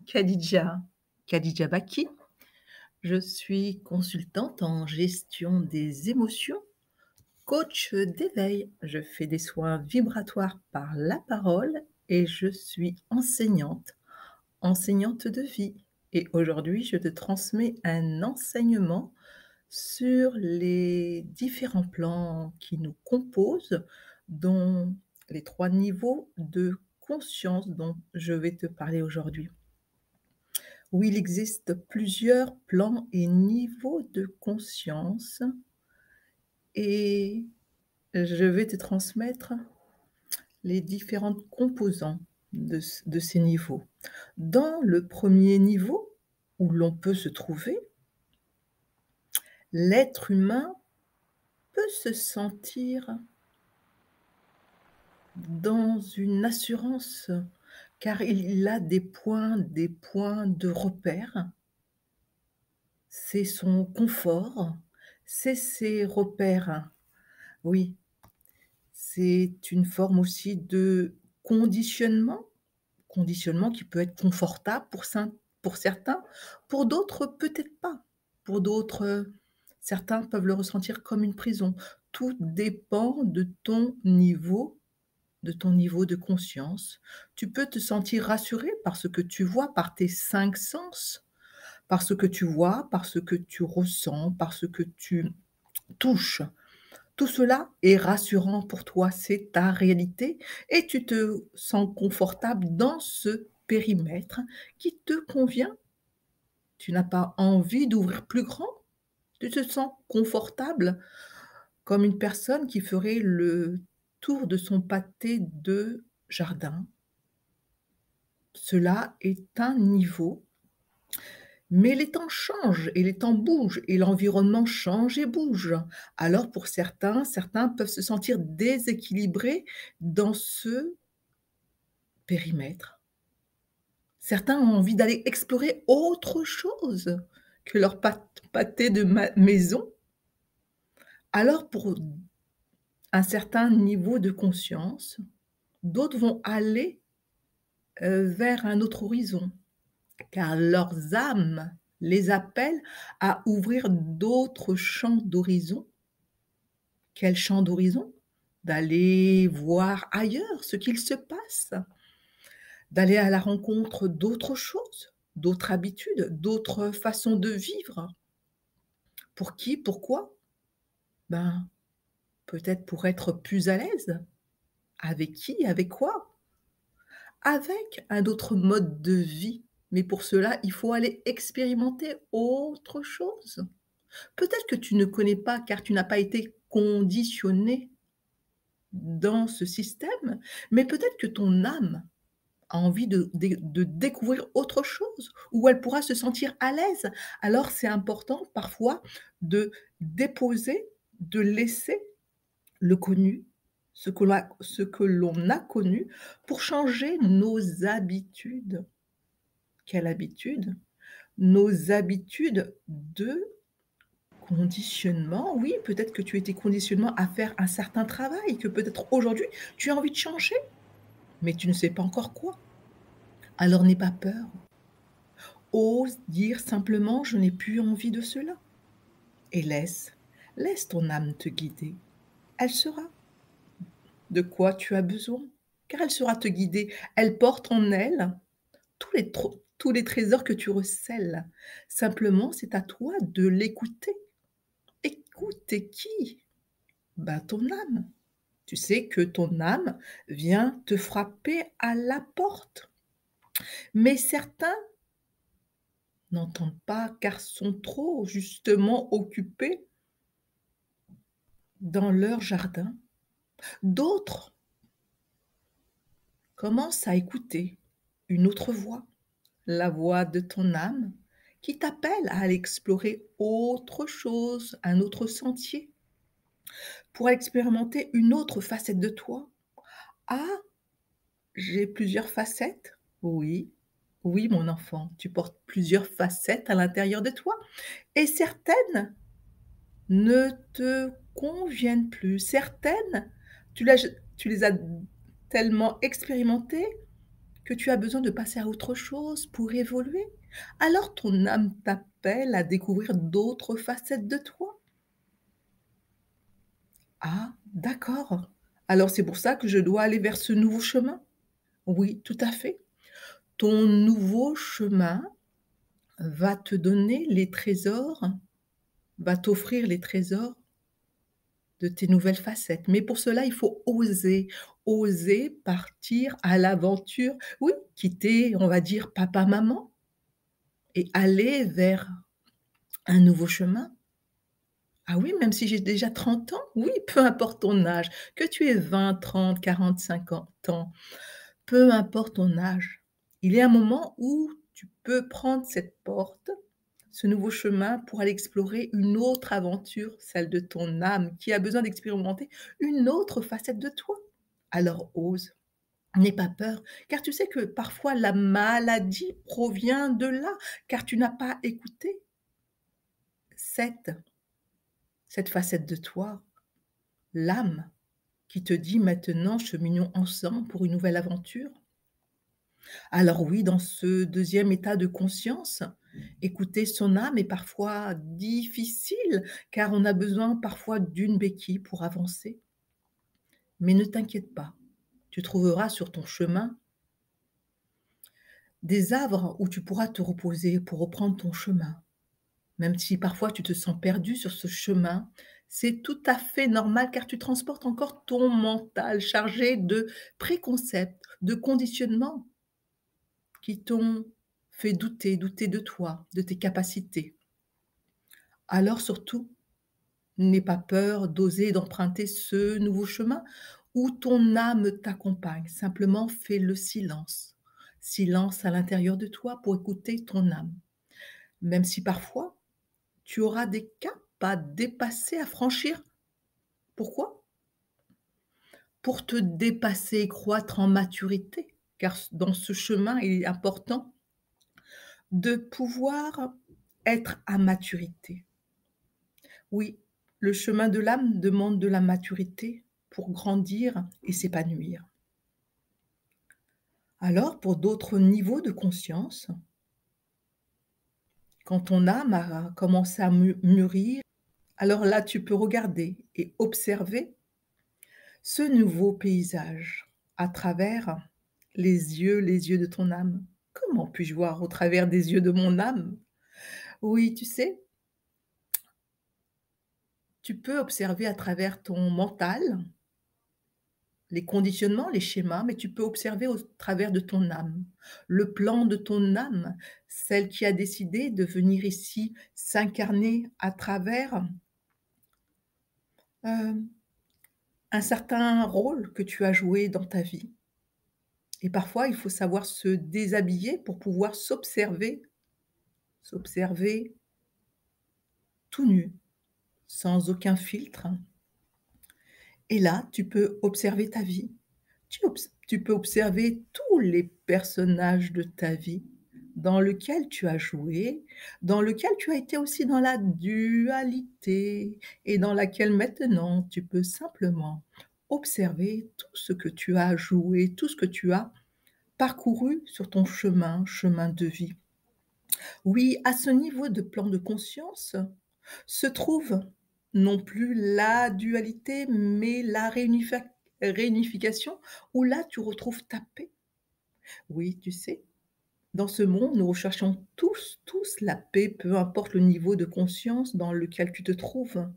Khadija, Khadija Baki. Je suis consultante en gestion des émotions, coach d'éveil. Je fais des soins vibratoires par la parole et je suis enseignante, enseignante de vie. Et aujourd'hui, je te transmets un enseignement sur les différents plans qui nous composent, dont les 3 niveaux de conscience dont je vais te parler aujourd'hui. Oui, il existe plusieurs plans et niveaux de conscience et je vais te transmettre les différentes composants de ces niveaux. Dans le premier niveau, où l'on peut se trouver, l'être humain peut se sentir dans une assurance, car il a des points de repère. C'est son confort, c'est ses repères. Oui, c'est une forme aussi de conditionnement, conditionnement qui peut être confortable pour certains, pour d'autres peut-être pas. Pour d'autres, certains peuvent le ressentir comme une prison. Tout dépend de ton niveau de conscience. Tu peux te sentir rassuré par ce que tu vois, par tes 5 sens, par ce que tu vois, par ce que tu ressens, par ce que tu touches. Tout cela est rassurant pour toi, c'est ta réalité et tu te sens confortable dans ce périmètre qui te convient. Tu n'as pas envie d'ouvrir plus grand, tu te sens confortable comme une personne qui ferait le tour de son pâté de jardin. Cela est un niveau. Mais les temps changent et les temps bougent et l'environnement change et bouge. Alors pour certains, certains peuvent se sentir déséquilibrés dans ce périmètre. Certains ont envie d'aller explorer autre chose que leur pâté de maison. Alors pour un certain niveau de conscience, d'autres vont aller vers un autre horizon. Car leurs âmes les appellent à ouvrir d'autres champs d'horizon. Quel champ d'horizon? D'aller voir ailleurs ce qu'il se passe, d'aller à la rencontre d'autres choses, d'autres habitudes, d'autres façons de vivre. Pour qui? Pourquoi? Ben, peut-être pour être plus à l'aise. Avec qui? Avec quoi? Avec un autre mode de vie. Mais pour cela, il faut aller expérimenter autre chose. Peut-être que tu ne connais pas car tu n'as pas été conditionné dans ce système, mais peut-être que ton âme a envie de découvrir autre chose, où elle pourra se sentir à l'aise. Alors c'est important parfois de déposer, de laisser le connu, ce que l'on a connu, pour changer nos habitudes. Quelle habitude? Nos habitudes de conditionnement, oui, peut-être que tu étais conditionnement à faire un certain travail, que peut-être aujourd'hui tu as envie de changer, mais tu ne sais pas encore quoi. Alors n'aie pas peur. Ose dire simplement: «Je n'ai plus envie de cela» et laisse ton âme te guider. Elle saura de quoi tu as besoin, car elle saura te guider. Elle porte en elle tous les trésors que tu recèles. Simplement, c'est à toi de l'écouter. Écouter qui? Ben, ton âme. Tu sais que ton âme vient te frapper à la porte. Mais certains n'entendent pas car sont trop justement occupés dans leur jardin. D'autres commencent à écouter une autre voix, la voix de ton âme qui t'appelle à aller explorer autre chose, un autre sentier, pour expérimenter une autre facette de toi. Ah, j'ai plusieurs facettes? Oui, oui mon enfant, tu portes plusieurs facettes à l'intérieur de toi et certaines ne te conviennent plus. Certaines, tu les as tellement expérimentées que tu as besoin de passer à autre chose pour évoluer? Alors ton âme t'appelle à découvrir d'autres facettes de toi. Ah, d'accord. Alors c'est pour ça que je dois aller vers ce nouveau chemin? Oui, tout à fait. Ton nouveau chemin va te donner les trésors, va t'offrir les trésors de tes nouvelles facettes. Mais pour cela, il faut oser, oser partir à l'aventure. Oui, quitter, on va dire, papa, maman et aller vers un nouveau chemin. Ah oui, même si j'ai déjà 30 ans, oui, peu importe ton âge, que tu aies 20, 30, 40, 50 ans, peu importe ton âge, il y a un moment où tu peux prendre cette porte, ce nouveau chemin pour aller explorer une autre aventure, celle de ton âme qui a besoin d'expérimenter une autre facette de toi. Alors ose, n'aie pas peur, car tu sais que parfois la maladie provient de là, car tu n'as pas écouté cette, cette facette de toi, l'âme qui te dit maintenant cheminons ensemble pour une nouvelle aventure. Alors oui, dans ce deuxième état de conscience, écouter son âme est parfois difficile, car on a besoin parfois d'une béquille pour avancer. Mais ne t'inquiète pas, tu trouveras sur ton chemin des arbres où tu pourras te reposer pour reprendre ton chemin. Même si parfois tu te sens perdu sur ce chemin, c'est tout à fait normal car tu transportes encore ton mental chargé de préconcepts, de conditionnements qui t'ont fait douter, douter de toi, de tes capacités. Alors surtout, n'aie pas peur d'oser, d'emprunter ce nouveau chemin où ton âme t'accompagne. Simplement fais le silence. Silence à l'intérieur de toi pour écouter ton âme. Même si parfois, tu auras des caps à dépasser, à franchir. Pourquoi? Pour te dépasser et croître en maturité. Car dans ce chemin, il est important de pouvoir être à maturité. Oui, le chemin de l'âme demande de la maturité pour grandir et s'épanouir. Alors, pour d'autres niveaux de conscience, quand ton âme a commencé à mûrir, alors là, tu peux regarder et observer ce nouveau paysage à travers les yeux de ton âme. Comment puis-je voir au travers des yeux de mon âme? Oui, tu sais, tu peux observer à travers ton mental, les conditionnements, les schémas, mais tu peux observer au travers de ton âme, le plan de ton âme, celle qui a décidé de venir ici s'incarner à travers, heu, un certain rôle que tu as joué dans ta vie et parfois il faut savoir se déshabiller pour pouvoir s'observer tout nu, sans aucun filtre et là, tu peux observer ta vie. Tu peux observer tous les personnages de ta vie dans lequel tu as joué, dans lequel tu as été aussi dans la dualité et dans laquelle maintenant tu peux simplement observer tout ce que tu as joué, tout ce que tu as parcouru sur ton chemin, chemin de vie. Oui, à ce niveau de plan de conscience se trouve non plus la dualité, mais la réunification où là tu retrouves ta paix. Oui, tu sais, dans ce monde, nous recherchons tous la paix, peu importe le niveau de conscience dans lequel tu te trouves.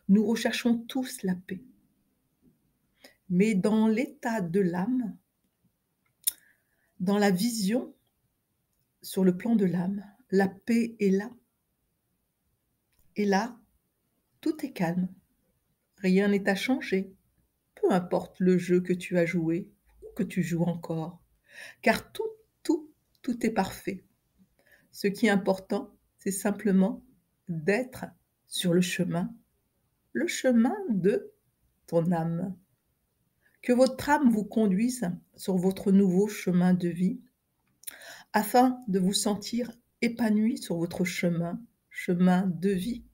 Nous recherchons tous la paix. Mais dans l'état de l'âme, dans la vision sur le plan de l'âme, la paix est là. Et là, tout est calme. Rien n'est à changer. Peu importe le jeu que tu as joué ou que tu joues encore. Car tout, tout est parfait. Ce qui est important, c'est simplement d'être sur le chemin de ton âme. Que votre âme vous conduise sur votre nouveau chemin de vie afin de vous sentir épanoui sur votre chemin, chemin de vie.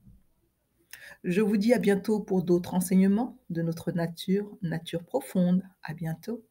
Je vous dis à bientôt pour d'autres enseignements de notre nature, nature profonde. À bientôt.